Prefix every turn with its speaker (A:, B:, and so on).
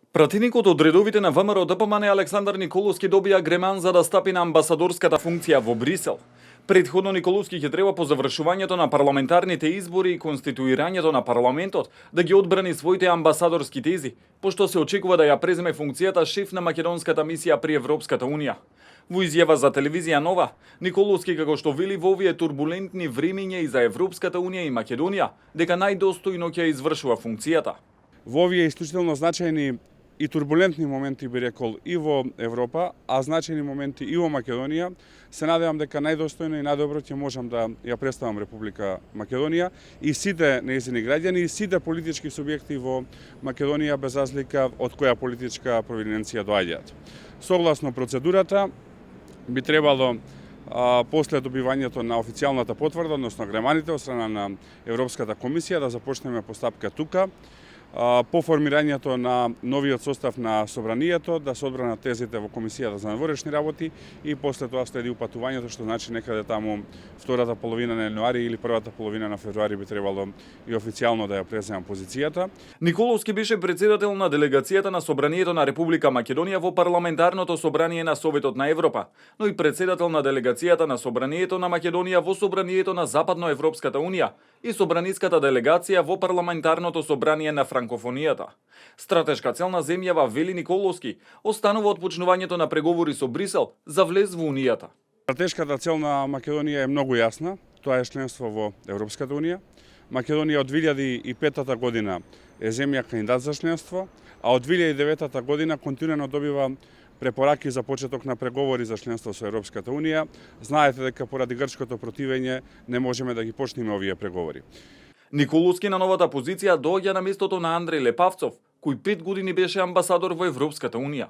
A: Пратеникот од редовите на ВМРО ДПМН Александар Николовски добија греман за да стапи на амбасадорската функција во Брисел. Предходно Николовски ќе треба по завршувањето на парламентарните избори и конституирањето на парламентот да ги одбрани своите амбасадорски тези, пошто се очекува да ја преземе функцијата шеф на македонската мисија при Европската унија. Во изјава за телевизија Нова, Николовски како што вели во овие турбулентни времиња и за Европската унија и Македонија, дека најдостојно ќе извршува функцијата.
B: Во овие исклучително значајни и турбулентни моменти, би рекол, и во Европа, а значајни моменти и во Македонија, се надевам дека најдостојно и најдобро ќе можам да ја представам Република Македонија и сите нејзини граѓани и сите политички субјекти во Македонија без разлика од која политичка провиненција доаѓаат. Согласно процедурата би требало после добивањето на официјалната потврда, односно греманите од страна на Европската комисија, да започнеме постапка тука, по формирањето на новиот состав на собранието, да се одбранат тезите во Комисијата за надворешни работи и после тоа следи упатувањето, што значи некаде таму втората половина на јануари или првата половина на февруари би требало и официјално да ја преземам позицијата.
A: Николовски беше председател на делегацијата на Собранието на Република Македонија во парламентарното собрание на Советот на Европа, но и председател на делегацијата на Собранието на Македонија во Собранието на Западноевропската унија и собраниската делегација во парламентарното собрание на франкофонијата. Стратешка цел на земјава, вели Николовски, останува отпочнувањето на преговори со Брисел за влез во Унијата.
B: Стратешката цел на Македонија е многу јасна, тоа е членство во Европската унија. Македонија од 2005 година е земја кандидат за членство, а од 2009 година континуирано добива препораки за почеток на преговори за членство со Европската унија. Знаете дека поради грчкото противење не можеме да ги почнеме овие преговори.
A: Николовски на новата позиција доаѓа на местото на Андреј Лепавцов, кој 5 години беше амбасадор во Европската унија.